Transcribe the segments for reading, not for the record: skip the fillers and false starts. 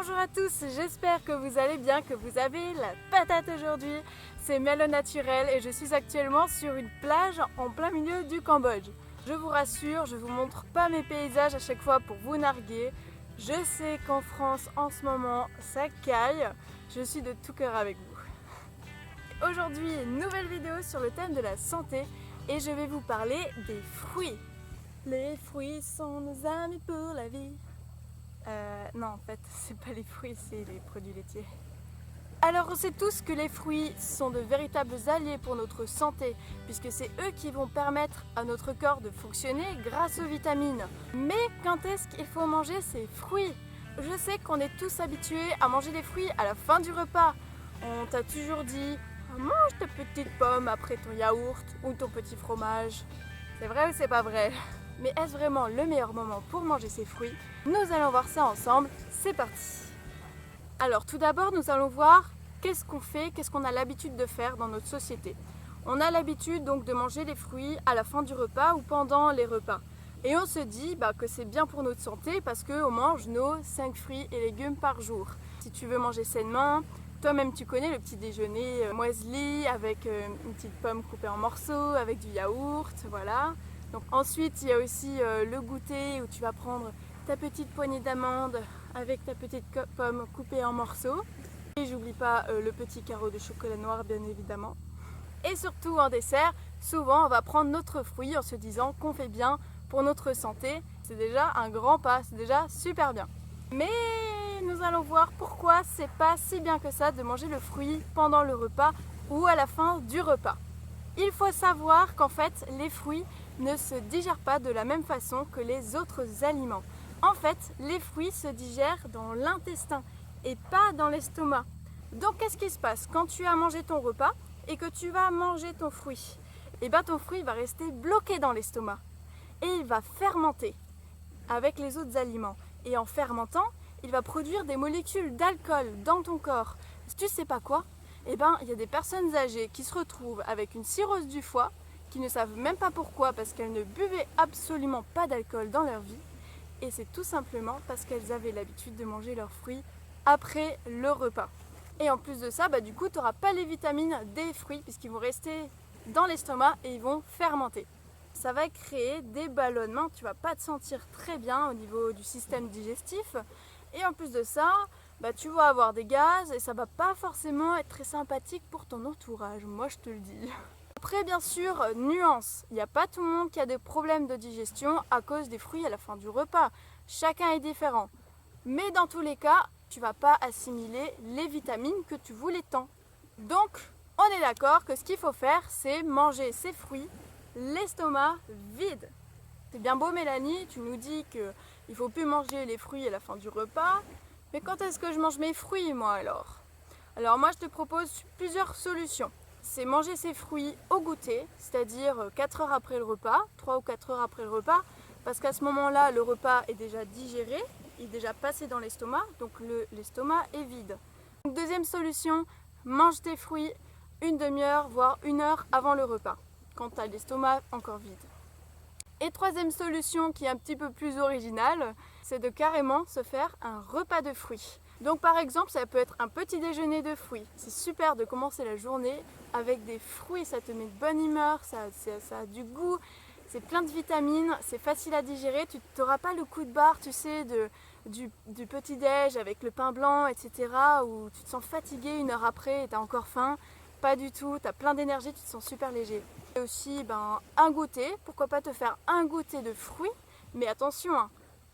Bonjour à tous, j'espère que vous allez bien, que vous avez la patate aujourd'hui. C'est Mel au naturel et je suis actuellement sur une plage en plein milieu du Cambodge. Je vous rassure, je vous montre pas mes paysages à chaque fois pour vous narguer. Je sais qu'en France en ce moment ça caille, je suis de tout cœur avec vous. Aujourd'hui, nouvelle vidéo sur le thème de la santé et je vais vous parler des fruits. Les fruits sont nos amis pour la vie. Non, en fait, c'est pas les fruits, c'est les produits laitiers. Alors, on sait tous que les fruits sont de véritables alliés pour notre santé, puisque c'est eux qui vont permettre à notre corps de fonctionner grâce aux vitamines. Mais quand est-ce qu'il faut manger ces fruits? Je sais qu'on est tous habitués à manger des fruits à la fin du repas. On t'a toujours dit « mange ta petite pomme après ton yaourt ou ton petit fromage ». C'est vrai ou c'est pas vrai? Mais est-ce vraiment le meilleur moment pour manger ces fruits? Nous allons voir ça ensemble, c'est parti! Alors tout d'abord, nous allons voir qu'est-ce qu'on fait, qu'est-ce qu'on a l'habitude de faire dans notre société. On a l'habitude donc de manger les fruits à la fin du repas ou pendant les repas. Et on se dit que c'est bien pour notre santé parce qu'on mange nos 5 fruits et légumes par jour. Si tu veux manger sainement, toi-même tu connais le petit déjeuner muesli avec une petite pomme coupée en morceaux, avec du yaourt, voilà. Donc ensuite il y a aussi le goûter où tu vas prendre ta petite poignée d'amandes avec ta petite pomme coupée en morceaux. Et j'oublie pas le petit carreau de chocolat noir bien évidemment. Et surtout en dessert, souvent on va prendre notre fruit en se disant qu'on fait bien pour notre santé. C'est déjà un grand pas, c'est déjà super bien. Mais nous allons voir pourquoi c'est pas si bien que ça de manger le fruit pendant le repas ou à la fin du repas. Il faut savoir qu'en fait les fruits ne se digèrent pas de la même façon que les autres aliments. En fait, les fruits se digèrent dans l'intestin et pas dans l'estomac. Donc qu'est-ce qui se passe quand tu as mangé ton repas et que tu vas manger ton fruit? Et bien ton fruit va rester bloqué dans l'estomac et il va fermenter avec les autres aliments. Et en fermentant, il va produire des molécules d'alcool dans ton corps. Tu sais pas quoi? Eh bien, il y a des personnes âgées qui se retrouvent avec une cirrhose du foie, qui ne savent même pas pourquoi parce qu'elles ne buvaient absolument pas d'alcool dans leur vie. Et c'est tout simplement parce qu'elles avaient l'habitude de manger leurs fruits après le repas. Et en plus de ça, du coup, tu n'auras pas les vitamines des fruits puisqu'ils vont rester dans l'estomac et ils vont fermenter. Ça va créer des ballonnements, tu vas pas te sentir très bien au niveau du système digestif. Et en plus de ça, tu vas avoir des gaz et ça va pas forcément être très sympathique pour ton entourage, moi je te le dis. Après bien sûr, nuance, il n'y a pas tout le monde qui a des problèmes de digestion à cause des fruits à la fin du repas. Chacun est différent. Mais dans tous les cas, tu ne vas pas assimiler les vitamines que tu voulais tant. Donc, on est d'accord que ce qu'il faut faire, c'est manger ces fruits, l'estomac vide. C'est bien beau Mélanie, tu nous dis qu'il ne faut plus manger les fruits à la fin du repas. Mais quand est-ce que je mange mes fruits moi alors? Alors moi je te propose plusieurs solutions. C'est manger ces fruits au goûter, c'est-à-dire 4 heures après le repas, 3 ou 4 heures après le repas, parce qu'à ce moment-là, le repas est déjà digéré, il est déjà passé dans l'estomac, donc l'estomac est vide. Donc, deuxième solution, mange tes fruits une demi-heure, voire 1 heure avant le repas, quand tu as l'estomac encore vide. Et troisième solution qui est un petit peu plus originale, c'est de carrément se faire un repas de fruits. Donc par exemple, ça peut être un petit déjeuner de fruits. C'est super de commencer la journée avec des fruits, ça te met de bonne humeur, ça a du goût, c'est plein de vitamines, c'est facile à digérer, tu n'auras pas le coup de barre, tu sais, du petit déj avec le pain blanc, etc. où tu te sens fatigué 1 heure après et tu as encore faim. Pas du tout, tu as plein d'énergie, tu te sens super léger. Et aussi un goûter, pourquoi pas te faire un goûter de fruits, mais attention,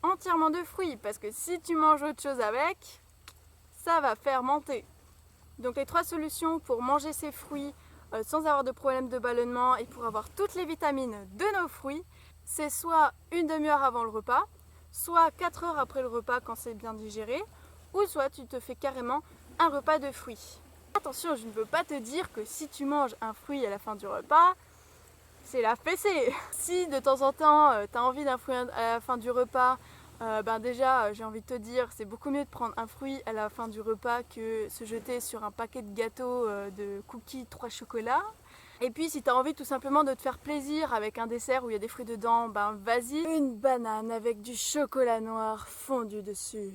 entièrement de fruits, parce que si tu manges autre chose avec, ça va fermenter. Donc les 3 solutions pour manger ces fruits sans avoir de problème de ballonnement et pour avoir toutes les vitamines de nos fruits, c'est soit une demi-heure avant le repas, soit 4 heures après le repas quand c'est bien digéré, ou soit tu te fais carrément un repas de fruits. Attention, je ne veux pas te dire que si tu manges un fruit à la fin du repas, c'est la fessée. Si de temps en temps tu as envie d'un fruit à la fin du repas, déjà j'ai envie de te dire c'est beaucoup mieux de prendre un fruit à la fin du repas que se jeter sur un paquet de gâteaux de cookies 3 chocolats. Et puis si tu as envie tout simplement de te faire plaisir avec un dessert où il y a des fruits dedans, vas-y, une banane avec du chocolat noir fondu dessus.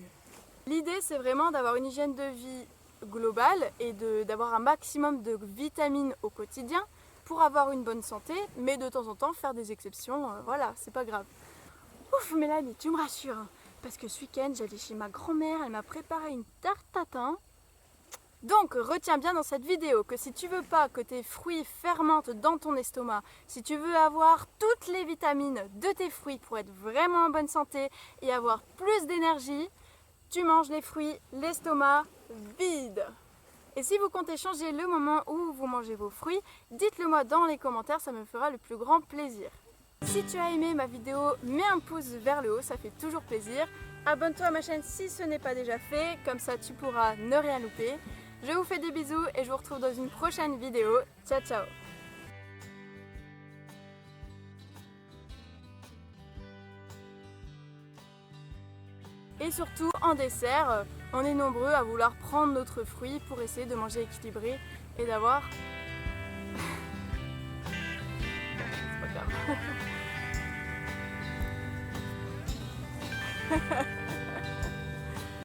L'idée, c'est vraiment d'avoir une hygiène de vie globale et d'avoir un maximum de vitamines au quotidien pour avoir une bonne santé, mais de temps en temps faire des exceptions, voilà, c'est pas grave. Ouf, Mélanie, tu me rassures, hein, parce que ce week-end, j'allais chez ma grand-mère, elle m'a préparé une tarte tatin. Donc, retiens bien dans cette vidéo que si tu veux pas que tes fruits fermentent dans ton estomac, si tu veux avoir toutes les vitamines de tes fruits pour être vraiment en bonne santé et avoir plus d'énergie, tu manges les fruits, l'estomac vide. Et si vous comptez changer le moment où vous mangez vos fruits, dites-le moi dans les commentaires, ça me fera le plus grand plaisir. Si tu as aimé ma vidéo, mets un pouce vers le haut, ça fait toujours plaisir. Abonne-toi à ma chaîne si ce n'est pas déjà fait, comme ça tu pourras ne rien louper. Je vous fais des bisous et je vous retrouve dans une prochaine vidéo. Ciao ciao! Et surtout, en dessert, on est nombreux à vouloir prendre notre fruit pour essayer de manger équilibré et d'avoir